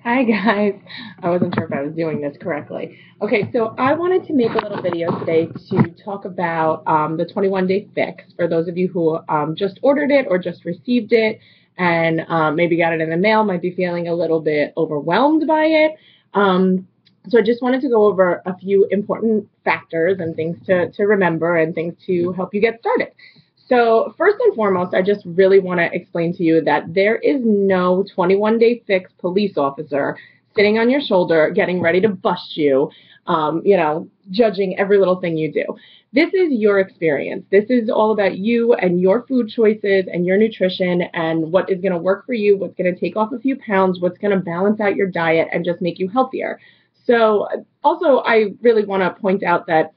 Hi guys. I wasn't sure if I was doing this correctly. Okay, so I wanted to make a little video today to talk about the 21-day fix for those of you who just ordered it or just received it and maybe got it in the mail, might be feeling a little bit overwhelmed by it. So I just wanted to go over a few important factors and things to remember and things to help you get started. So first and foremost, I just really want to explain to you that there is no 21-day fix police officer sitting on your shoulder getting ready to bust you, judging every little thing you do. This is your experience. This is all about you and your food choices and your nutrition and what is going to work for you, what's going to take off a few pounds, what's going to balance out your diet and just make you healthier. So also, I really want to point out that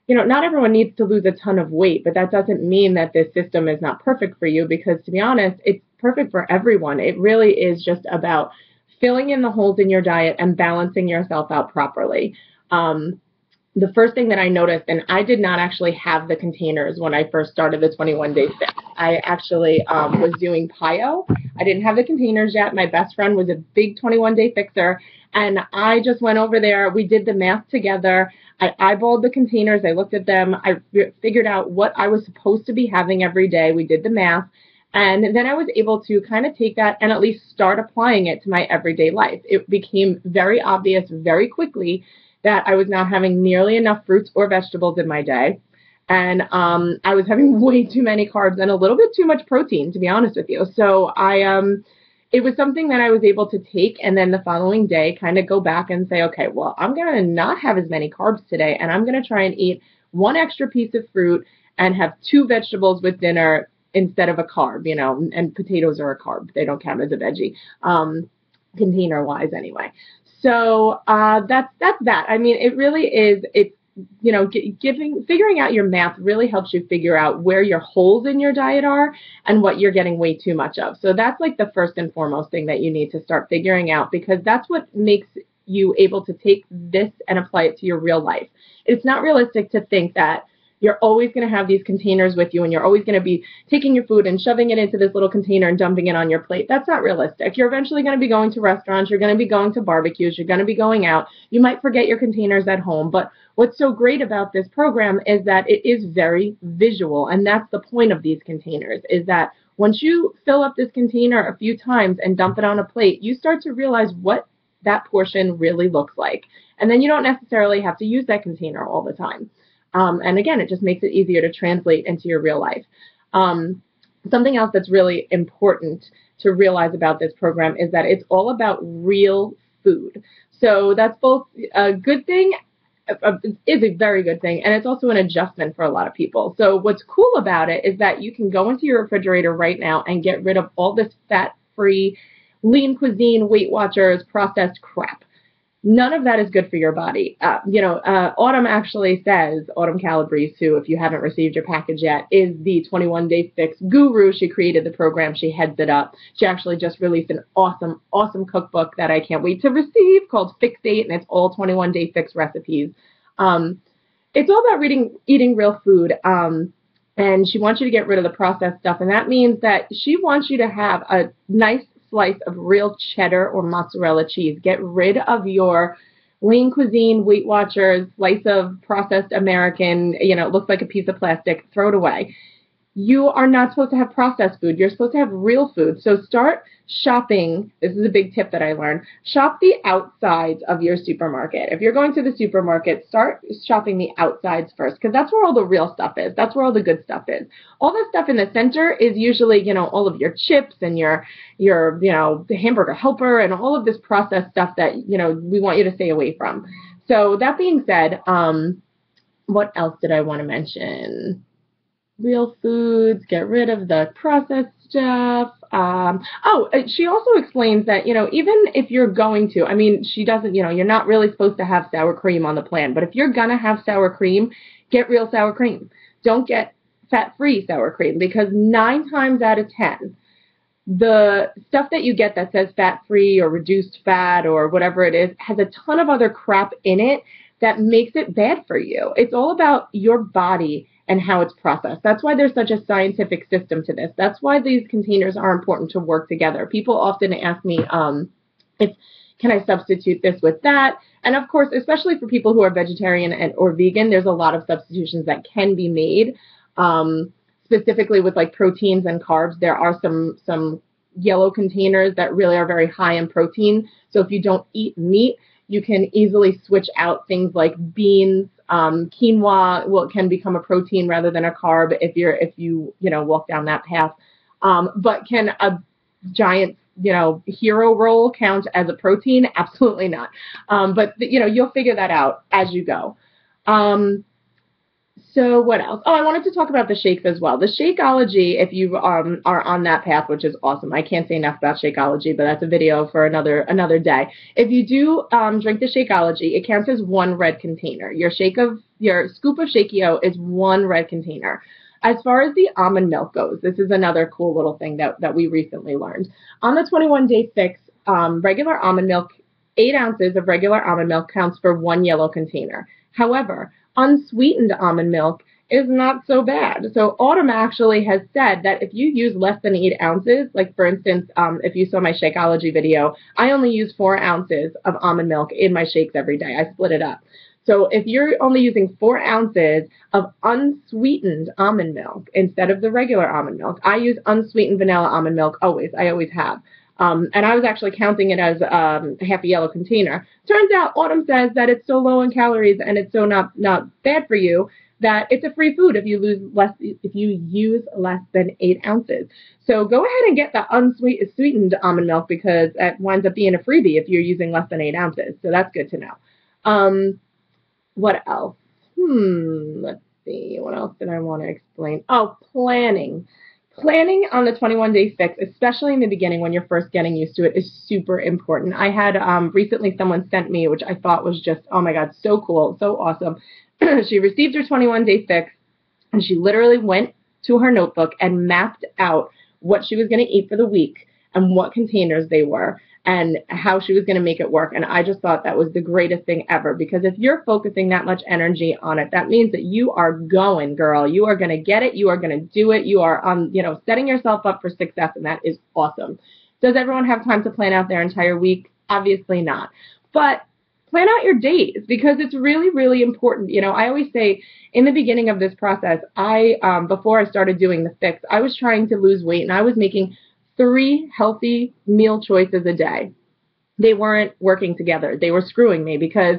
not everyone needs to lose a ton of weight, but that doesn't mean that this system is not perfect for you because, to be honest, it's perfect for everyone. It really is just about filling in the holes in your diet and balancing yourself out properly. The first thing that I noticed, and I did not actually have the containers when I first started the 21-day fix. I actually was doing PIO. I didn't have the containers yet. My best friend was a big 21-day fixer, and I just went over there. We did the math together. I eyeballed the containers. I looked at them. I figured out what I was supposed to be having every day. We did the math. And then I was able to kind of take that and at least start applying it to my everyday life. It became very obvious very quickly that I was not having nearly enough fruits or vegetables in my day. And I was having way too many carbs and a little bit too much protein, to be honest with you. So it was something that I was able to take and then the following day kind of go back and say, okay, well, I'm going to not have as many carbs today, and I'm going to try and eat one extra piece of fruit and have two vegetables with dinner instead of a carb, and potatoes are a carb. They don't count as a veggie, container-wise anyway. So that's that. I mean, it really is. Figuring out your math really helps you figure out where your holes in your diet are and what you're getting way too much of. So that's like the first and foremost thing that you need to start figuring out, because that's what makes you able to take this and apply it to your real life. It's not realistic to think that you're always going to have these containers with you and you're always going to be taking your food and shoving it into this little container and dumping it on your plate. That's not realistic. You're eventually going to be going to restaurants. You're going to be going to barbecues. You're going to be going out. You might forget your containers at home. But what's so great about this program is that it is very visual. And that's the point of these containers, is that once you fill up this container a few times and dump it on a plate, you start to realize what that portion really looks like. And then you don't necessarily have to use that container all the time. And again, it just makes it easier to translate into your real life. Something else that's really important to realize about this program is that it's all about real food. So that's both a good thing, is a very good thing, and it's also an adjustment for a lot of people. So what's cool about it is that you can go into your refrigerator right now and get rid of all this fat-free, lean cuisine, Weight Watchers, processed crap. None of that is good for your body. Autumn actually says, Autumn Calabrese, who, if you haven't received your package yet, is the 21-day fix guru. She created the program. She heads it up. She actually just released an awesome, awesome cookbook that I can't wait to receive called Fix Date, and it's all 21-day fix recipes. It's all about eating real food. And she wants you to get rid of the processed stuff, and that means that she wants you to have a nice slice of real cheddar or mozzarella cheese. Get rid of your lean cuisine, Weight Watchers, slice of processed American, it looks like a piece of plastic, throw it away. You are not supposed to have processed food. You're supposed to have real food. So start shopping. This is a big tip that I learned. Shop the outsides of your supermarket. If you're going to the supermarket, start shopping the outsides first, because that's where all the real stuff is. That's where all the good stuff is. All the stuff in the center is usually, all of your chips and your the hamburger helper and all of this processed stuff that, we want you to stay away from. So that being said, what else did I want to mention? Real foods, get rid of the processed stuff. She also explains that, even if you're going to, she doesn't, you're not really supposed to have sour cream on the plan, but if you're going to have sour cream, get real sour cream. Don't get fat-free sour cream, because 9 times out of 10, the stuff that you get that says fat-free or reduced fat or whatever it is has a ton of other crap in it that makes it bad for you. It's all about your body and how it's processed. That's why there's such a scientific system to this. That's why these containers are important to work together. People often ask me if Can I substitute this with that? And of course, especially for people who are vegetarian or vegan, there's a lot of substitutions that can be made. Specifically with like proteins and carbs, there are some yellow containers that really are very high in protein. So if you don't eat meat, you can easily switch out things like beans, quinoa. Well, it can become a protein rather than a carb if you walk down that path. But can a giant hero roll count as a protein? Absolutely not. But you'll figure that out as you go. So what else? Oh, I wanted to talk about the shakes as well. The Shakeology, if you are on that path, which is awesome. I can't say enough about Shakeology, but that's a video for another day. If you do drink the Shakeology, it counts as one red container. Your scoop of Shakio is one red container. As far as the almond milk goes, this is another cool little thing that we recently learned. On the 21-day fix, regular almond milk, 8 ounces of regular almond milk counts for one yellow container. However, unsweetened almond milk is not so bad. So Autumn actually has said that if you use less than 8 ounces, like for instance, if you saw my Shakeology video, I only use 4 ounces of almond milk in my shakes every day. I split it up. So if you're only using 4 ounces of unsweetened almond milk instead of the regular almond milk, I use unsweetened vanilla almond milk always. I always have. And I was actually counting it as half a yellow container. Turns out Autumn says that it's so low in calories and it's so not bad for you that it's a free food if you use less than 8 ounces. So go ahead and get the unsweetened almond milk because it winds up being a freebie if you're using less than 8 ounces. So that's good to know. What else? Let's see. What else did I want to explain? Oh, planning. Planning on the 21-day fix, especially in the beginning when you're first getting used to it, is super important. I had recently someone sent me, which I thought was just, oh my God, so cool, so awesome. She received her 21-day fix, and she literally went to her notebook and mapped out what she was going to eat for the week and what containers they were and how she was going to make it work. And I just thought that was the greatest thing ever, because if you're focusing that much energy on it, that means that you are going, girl. You are going to get it. You are going to do it. You are setting yourself up for success, and that is awesome. Does everyone have time to plan out their entire week? Obviously not. But plan out your days, because it's really, really important. I always say in the beginning of this process, before I started doing the fix, I was trying to lose weight, and I was making 3 healthy meal choices a day. They weren't working together. They were screwing me, because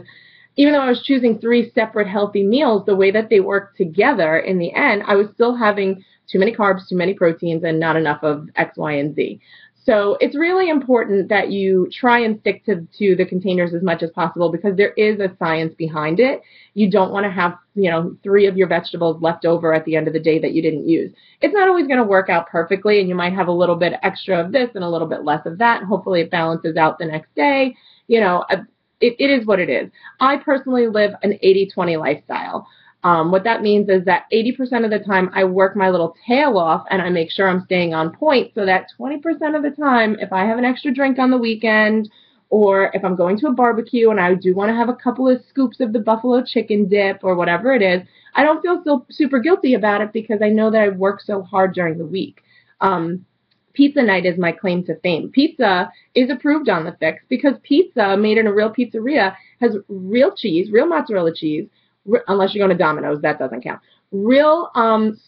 even though I was choosing 3 separate healthy meals, the way that they worked together in the end, I was still having too many carbs, too many proteins, and not enough of X, Y, and Z. So it's really important that you try and stick to the containers as much as possible, because there is a science behind it. You don't want to have 3 of your vegetables left over at the end of the day that you didn't use. It's not always going to work out perfectly, and you might have a little bit extra of this and a little bit less of that, and hopefully it balances out the next day. It is what it is. I personally live an 80-20 lifestyle. What that means is that 80% of the time I work my little tail off and I make sure I'm staying on point, so that 20% of the time, if I have an extra drink on the weekend, or if I'm going to a barbecue and I do want to have a couple of scoops of the buffalo chicken dip or whatever it is, I don't feel so super guilty about it, because I know that I worked so hard during the week. Pizza night is my claim to fame. Pizza is approved on the fix because pizza made in a real pizzeria has real cheese, real mozzarella cheese, unless you're going to Domino's, that doesn't count, real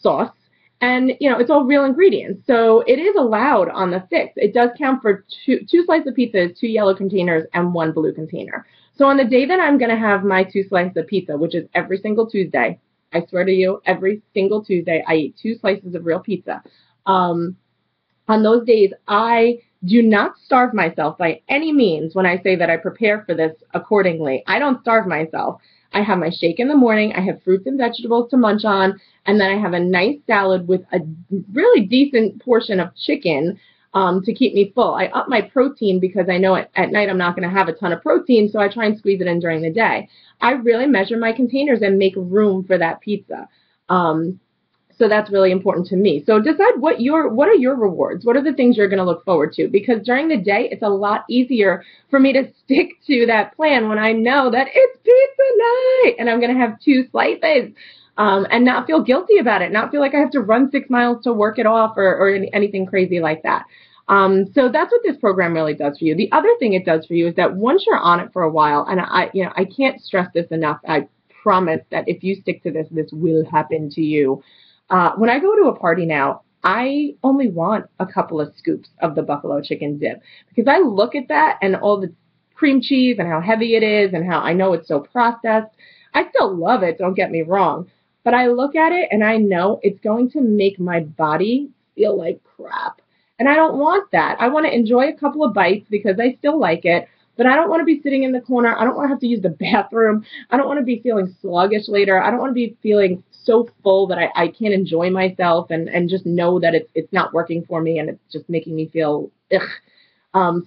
sauce, and it's all real ingredients. So it is allowed on the fix. It does count for two slices of pizza, 2 yellow containers, and 1 blue container. So on the day that I'm going to have my 2 slices of pizza, which is every single Tuesday, I swear to you, every single Tuesday I eat 2 slices of real pizza. On those days, I do not starve myself by any means when I say that I prepare for this accordingly. I don't starve myself. I have my shake in the morning, I have fruits and vegetables to munch on, and then I have a nice salad with a really decent portion of chicken to keep me full. I up my protein because I know at night I'm not going to have a ton of protein, so I try and squeeze it in during the day. I really measure my containers and make room for that pizza. So that's really important to me. So decide what are your rewards? What are the things you're going to look forward to? Because during the day, it's a lot easier for me to stick to that plan when I know that it's pizza night and I'm going to have 2 slices and not feel guilty about it, not feel like I have to run 6 miles to work it off or anything crazy like that. So that's what this program really does for you. The other thing it does for you is that once you're on it for a while, and I can't stress this enough. I promise that if you stick to this, this will happen to you. When I go to a party now, I only want a couple of scoops of the buffalo chicken dip because I look at that and all the cream cheese and how heavy it is and how I know it's so processed. I still love it, don't get me wrong, but I look at it and I know it's going to make my body feel like crap. And I don't want that. I want to enjoy a couple of bites because I still like it, but I don't want to be sitting in the corner. I don't want to have to use the bathroom. I don't want to be feeling sluggish later. I don't want to be feeling so full that I can't enjoy myself and just know that it's not working for me and it's just making me feel ugh.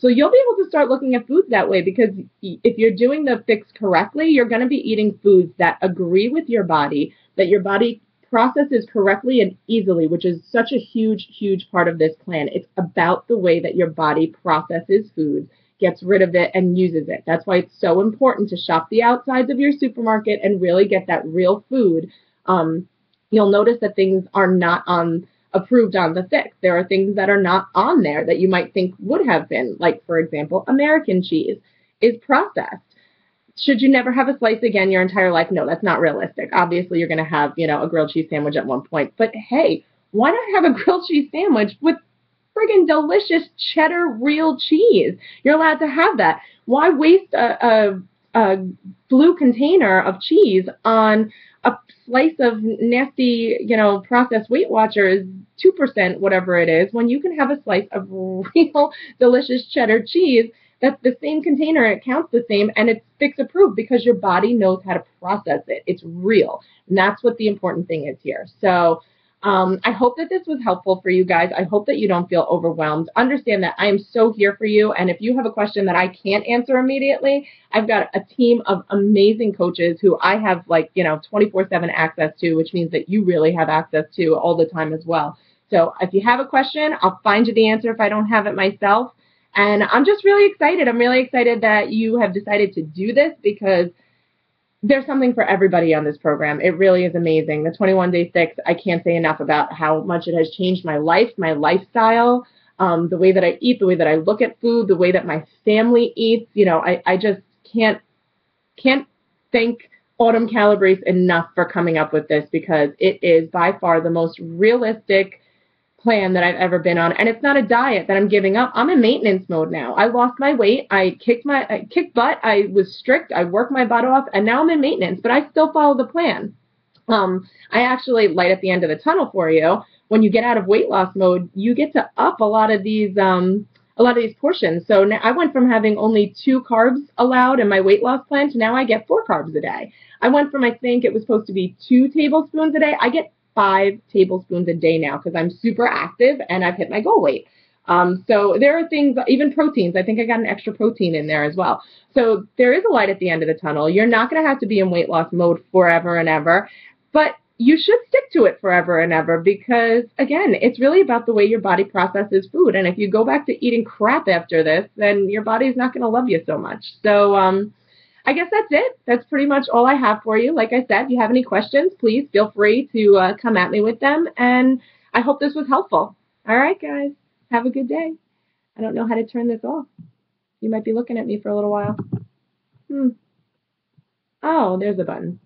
So you'll be able to start looking at foods that way because if you're doing the fix correctly, you're going to be eating foods that agree with your body, that your body processes correctly and easily, which is such a huge, huge part of this plan. It's about the way that your body processes food, gets rid of it, and uses it. That's why it's so important to shop the outsides of your supermarket and really get that real food. You'll notice that things are not approved on the fix. There are things that are not on there that you might think would have been, like, for example, American cheese is processed. Should you never have a slice again your entire life? No, that's not realistic. Obviously, you're going to have, a grilled cheese sandwich at one point. But hey, why not have a grilled cheese sandwich with friggin' delicious cheddar real cheese? You're allowed to have that. Why waste a blue container of cheese on a slice of nasty, processed Weight Watchers, 2%, whatever it is, when you can have a slice of real delicious cheddar cheese that's the same container, it counts the same, and it's fix approved because your body knows how to process it. It's real, and that's what the important thing is here. So I hope that this was helpful for you guys. I hope that you don't feel overwhelmed. Understand that I am so here for you, and if you have a question that I can't answer immediately, I've got a team of amazing coaches who I have 24/7 access to, which means that you really have access to all the time as well. So if you have a question, I'll find you the answer if I don't have it myself. And I'm just really excited. I'm really excited that you have decided to do this because there's something for everybody on this program. It really is amazing. The 21-day fix, I can't say enough about how much it has changed my life, my lifestyle, the way that I eat, the way that I look at food, the way that my family eats. I just can't thank Autumn Calabrese enough for coming up with this because it is by far the most realistic plan that I've ever been on, and it's not a diet that I'm giving up. I'm in maintenance mode now. I lost my weight. I kicked butt. I was strict. I worked my butt off, and now I'm in maintenance. But I still follow the plan. I actually light at the end of the tunnel for you. When you get out of weight loss mode, you get to up a lot of these portions. So now I went from having only 2 carbs allowed in my weight loss plan to now I get 4 carbs a day. I went from, I think it was supposed to be 2 tablespoons a day. I get 5 tablespoons a day now because I'm super active and I've hit my goal weight. So there are things, even proteins. I think I got an extra protein in there as well. So there is a light at the end of the tunnel. You're not going to have to be in weight loss mode forever and ever, but you should stick to it forever and ever because, again, it's really about the way your body processes food. And if you go back to eating crap after this, then your body's not going to love you so much. So I guess that's it. That's pretty much all I have for you. Like I said, if you have any questions, please feel free to come at me with them. And I hope this was helpful. All right, guys. Have a good day. I don't know how to turn this off. You might be looking at me for a little while. Oh, there's a button.